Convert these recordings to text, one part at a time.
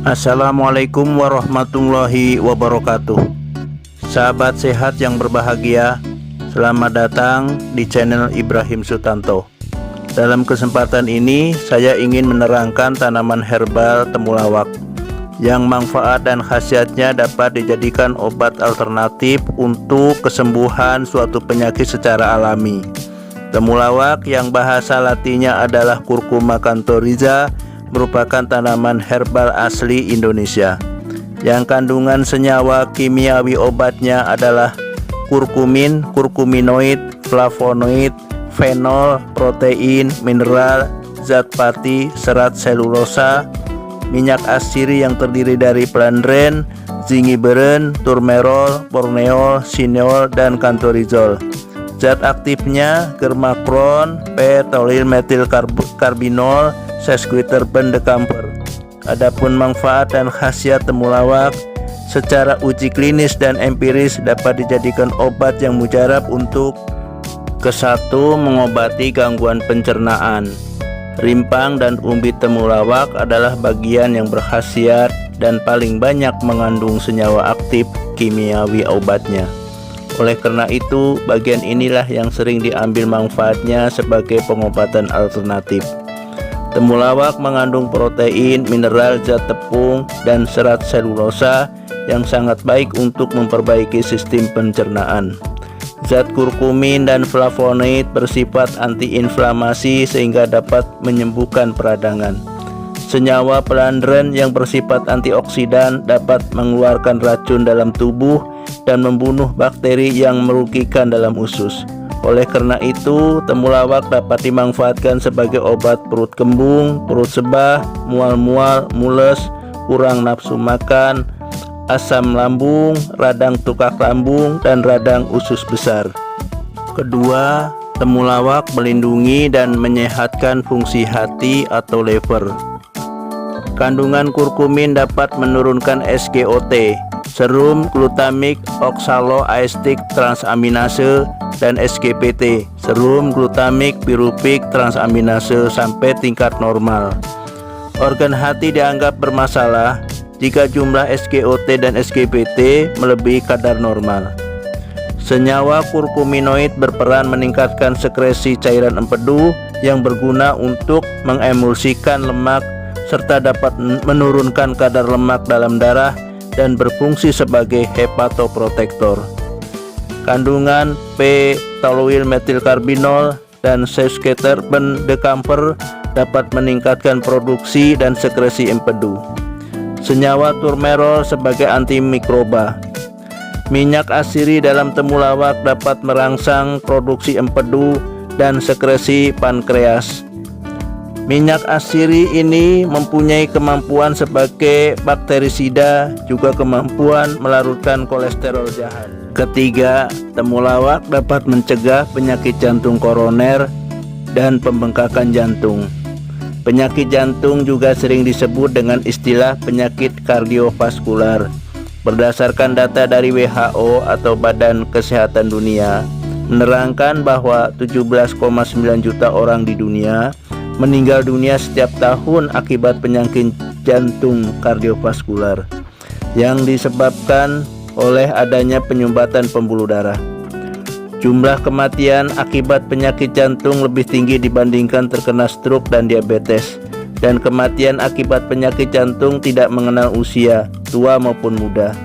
Assalamualaikum warahmatullahi wabarakatuh. Sahabat sehat yang berbahagia, selamat datang di channel Ibrahim Sutanto. Dalam kesempatan ini saya ingin menerangkan tanaman herbal temulawak yang manfaat dan khasiatnya dapat dijadikan obat alternatif untuk kesembuhan suatu penyakit secara alami. Temulawak yang bahasa latinnya adalah Curcuma canthoriza merupakan tanaman herbal asli Indonesia yang kandungan senyawa kimiawi obatnya adalah kurkumin, kurkuminoid, flavonoid, fenol, protein, mineral, zat pati, serat selulosa, minyak asiri yang terdiri dari pelandren, zingiberin, turmerol, borneol, sineol, dan cantorizol. Zat aktifnya germakron, p-tolylmethylcarbinol, sesquiterpen decamper. Adapun manfaat dan khasiat temulawak secara uji klinis dan empiris dapat dijadikan obat yang mujarab untuk ke-1. Mengobati gangguan pencernaan. Rimpang dan umbi temulawak adalah bagian yang berkhasiat dan paling banyak mengandung senyawa aktif kimiawi obatnya. Oleh karena itu, bagian inilah yang sering diambil manfaatnya sebagai pengobatan alternatif. Temulawak mengandung protein, mineral, zat tepung, dan serat selulosa yang sangat baik untuk memperbaiki sistem pencernaan. Zat kurkumin dan flavonoid bersifat antiinflamasi sehingga dapat menyembuhkan peradangan. Senyawa pelandren yang bersifat antioksidan dapat mengeluarkan racun dalam tubuh dan membunuh bakteri yang merugikan dalam usus. Oleh karena itu, temulawak dapat dimanfaatkan sebagai obat perut kembung, perut sebah, mual-mual, mules, kurang nafsu makan, asam lambung, radang tukak lambung, dan radang usus besar. Kedua, temulawak melindungi dan menyehatkan fungsi hati atau liver. Kandungan kurkumin dapat menurunkan SGOT, serum glutamik oksaloacetic transaminase, dan SGPT, serum glutamik piruvik transaminase sampai tingkat normal. Organ hati dianggap bermasalah jika jumlah SGOT dan SGPT melebihi kadar normal. Senyawa kurkuminoid berperan meningkatkan sekresi cairan empedu yang berguna untuk mengemulsikan lemak serta dapat menurunkan kadar lemak dalam darah dan berfungsi sebagai hepatoprotektor. Kandungan p-tolylmethylcarbinol dan sesquiterpen decamper dapat meningkatkan produksi dan sekresi empedu. Senyawa turmerol sebagai antimikroba. Minyak asiri dalam temulawak dapat merangsang produksi empedu dan sekresi pankreas. Minyak asiri ini mempunyai kemampuan sebagai bakterisida, juga kemampuan melarutkan kolesterol jahat. Ketiga, temulawak dapat mencegah penyakit jantung koroner dan pembengkakan jantung. Penyakit jantung juga sering disebut dengan istilah penyakit kardiovaskular. Berdasarkan data dari WHO atau Badan Kesehatan Dunia, menerangkan bahwa 17,9 juta orang di dunia meninggal dunia setiap tahun akibat penyakit jantung kardiovaskular yang disebabkan oleh adanya penyumbatan pembuluh darah. Jumlah kematian akibat penyakit jantung lebih tinggi dibandingkan terkena stroke dan diabetes, dan kematian akibat penyakit jantung tidak mengenal usia, tua maupun muda.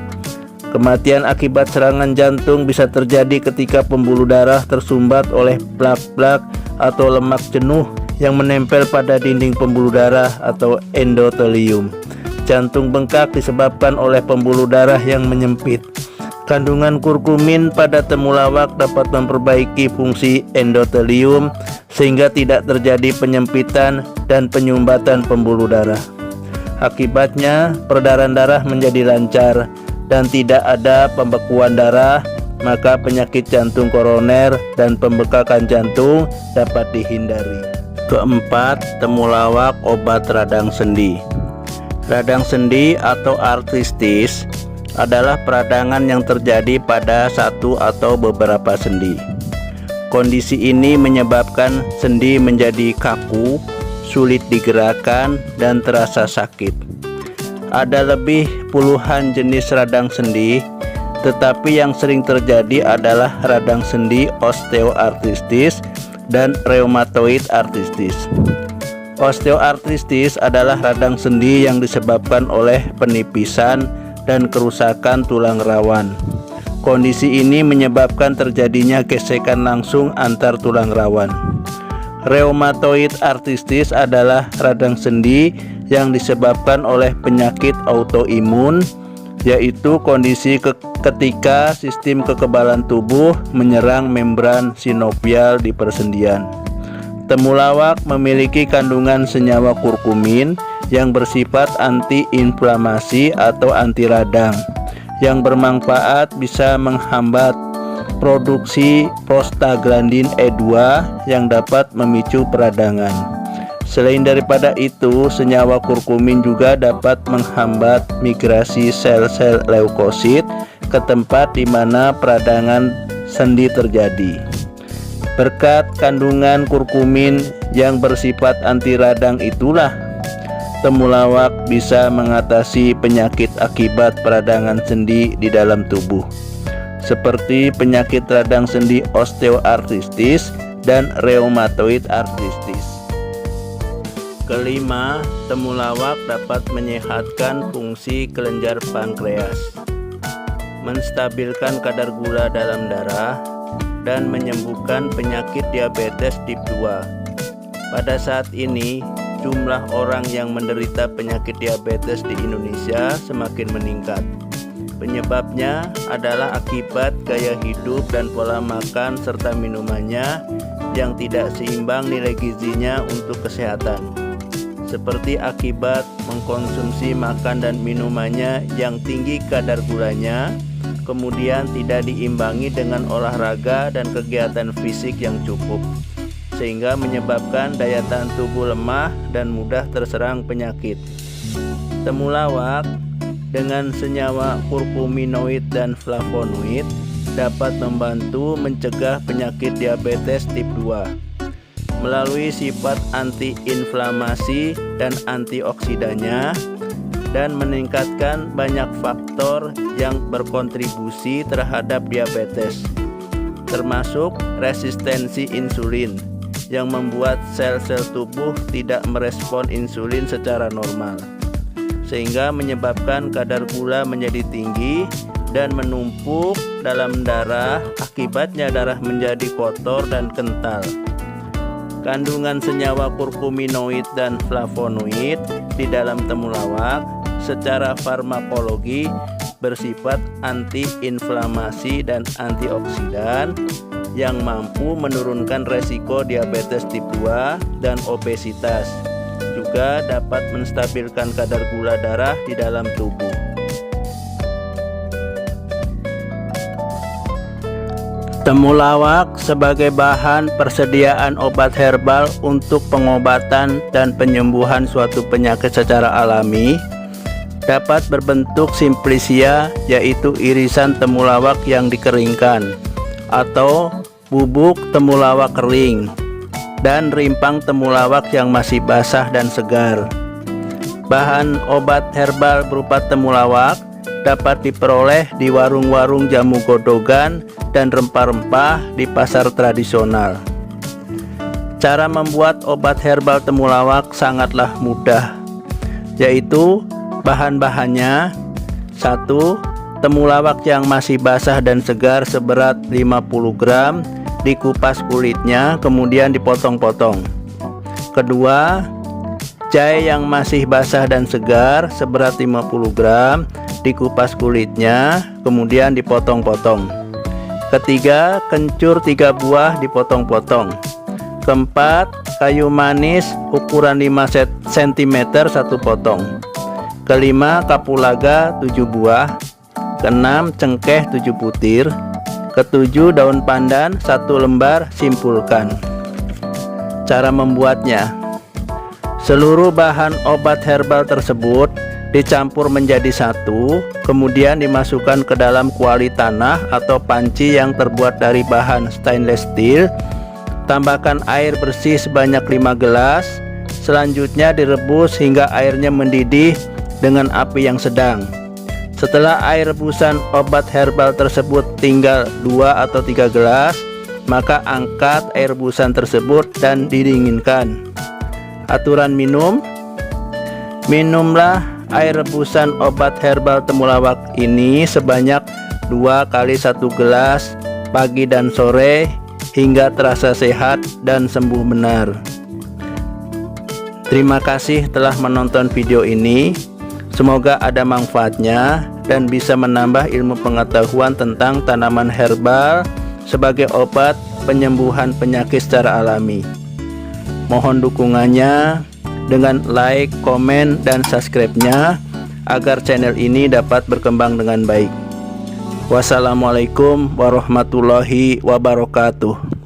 Kematian akibat serangan jantung bisa terjadi ketika pembuluh darah tersumbat oleh plak-plak atau lemak jenuh yang menempel pada dinding pembuluh darah atau endotelium. Jantung bengkak disebabkan oleh pembuluh darah yang menyempit. Kandungan kurkumin pada temulawak dapat memperbaiki fungsi endotelium sehingga tidak terjadi penyempitan dan penyumbatan pembuluh darah. Akibatnya, peredaran darah menjadi lancar dan tidak ada pembekuan darah, maka penyakit jantung koroner dan pembekakan jantung dapat dihindari. Keempat, temulawak obat radang sendi. Radang sendi atau artritis adalah peradangan yang terjadi pada satu atau beberapa sendi. Kondisi ini menyebabkan sendi menjadi kaku, sulit digerakkan, dan terasa sakit. Ada lebih puluhan jenis radang sendi, tetapi yang sering terjadi adalah radang sendi osteoartritis dan rheumatoid arthritis. Osteoartritis adalah radang sendi yang disebabkan oleh penipisan dan kerusakan tulang rawan. Kondisi ini menyebabkan terjadinya gesekan langsung antar tulang rawan. Rheumatoid arthritis adalah radang sendi yang disebabkan oleh penyakit autoimun, yaitu kondisi ketika sistem kekebalan tubuh menyerang membran sinovial di persendian. Temulawak memiliki kandungan senyawa kurkumin yang bersifat anti-inflamasi atau anti radang, yang bermanfaat bisa menghambat produksi prostaglandin E2 yang dapat memicu peradangan. Selain daripada itu, senyawa kurkumin juga dapat menghambat migrasi sel-sel leukosit ke tempat di mana peradangan sendi terjadi. Berkat kandungan kurkumin yang bersifat anti radang itulah temulawak bisa mengatasi penyakit akibat peradangan sendi di dalam tubuh, seperti penyakit radang sendi osteoartritis dan rheumatoid arthritis. Kelima, temulawak dapat menyehatkan fungsi kelenjar pankreas, menstabilkan kadar gula dalam darah, dan menyembuhkan penyakit diabetes tip 2. Pada saat ini, jumlah orang yang menderita penyakit diabetes di Indonesia semakin meningkat. Penyebabnya adalah akibat gaya hidup dan pola makan serta minumannya yang tidak seimbang nilai gizinya untuk kesehatan, seperti akibat mengkonsumsi makan dan minumannya yang tinggi kadar gulanya, kemudian tidak diimbangi dengan olahraga dan kegiatan fisik yang cukup, sehingga menyebabkan daya tahan tubuh lemah dan mudah terserang penyakit. Temulawak dengan senyawa kurkuminoid dan flavonoid dapat membantu mencegah penyakit diabetes tip 2 melalui sifat antiinflamasi dan antioksidannya, dan meningkatkan banyak faktor yang berkontribusi terhadap diabetes, termasuk resistensi insulin yang membuat sel-sel tubuh tidak merespon insulin secara normal, sehingga menyebabkan kadar gula menjadi tinggi dan menumpuk dalam darah. Akibatnya darah menjadi kotor dan kental. Kandungan senyawa kurkuminoid dan flavonoid di dalam temulawak secara farmakologi bersifat antiinflamasi dan antioksidan yang mampu menurunkan resiko diabetes tip 2 dan obesitas. Juga dapat menstabilkan kadar gula darah di dalam tubuh. Temulawak sebagai bahan persediaan obat herbal untuk pengobatan dan penyembuhan suatu penyakit secara alami dapat berbentuk simplicia, yaitu irisan temulawak yang dikeringkan, atau bubuk temulawak kering, dan rimpang temulawak yang masih basah dan segar. Bahan obat herbal berupa temulawak dapat diperoleh di warung-warung jamu godhogan dan rempah-rempah di pasar tradisional. Cara membuat obat herbal temulawak sangatlah mudah, yaitu bahan-bahannya: 1. Temulawak yang masih basah dan segar seberat 50 gram, dikupas kulitnya kemudian dipotong-potong. 2. Jahe yang masih basah dan segar seberat 50 gram, dikupas kulitnya kemudian dipotong-potong. 3. Kencur 3 buah dipotong-potong. 4. Kayu manis ukuran 5 cm 1 potong. 5. Kapulaga 7 buah. 6. Cengkeh 7 butir. 7. Daun pandan 1 lembar, simpulkan. Cara membuatnya: seluruh bahan obat herbal tersebut dicampur menjadi satu, kemudian dimasukkan ke dalam kuali tanah atau panci yang terbuat dari bahan stainless steel. Tambahkan air bersih sebanyak 5 gelas. Selanjutnya direbus hingga airnya mendidih dengan api yang sedang. Setelah air rebusan obat herbal tersebut tinggal 2 atau 3 gelas, maka angkat air rebusan tersebut dan didinginkan. Aturan minum: minumlah air rebusan obat herbal temulawak ini sebanyak 2 kali 1 gelas pagi dan sore hingga terasa sehat dan sembuh benar. Terima kasih telah menonton video ini. Semoga ada manfaatnya dan bisa menambah ilmu pengetahuan tentang tanaman herbal sebagai obat penyembuhan penyakit secara alami. Mohon dukungannya dengan like, komen, dan subscribe-nya agar channel ini dapat berkembang dengan baik. Wassalamualaikum warahmatullahi wabarakatuh.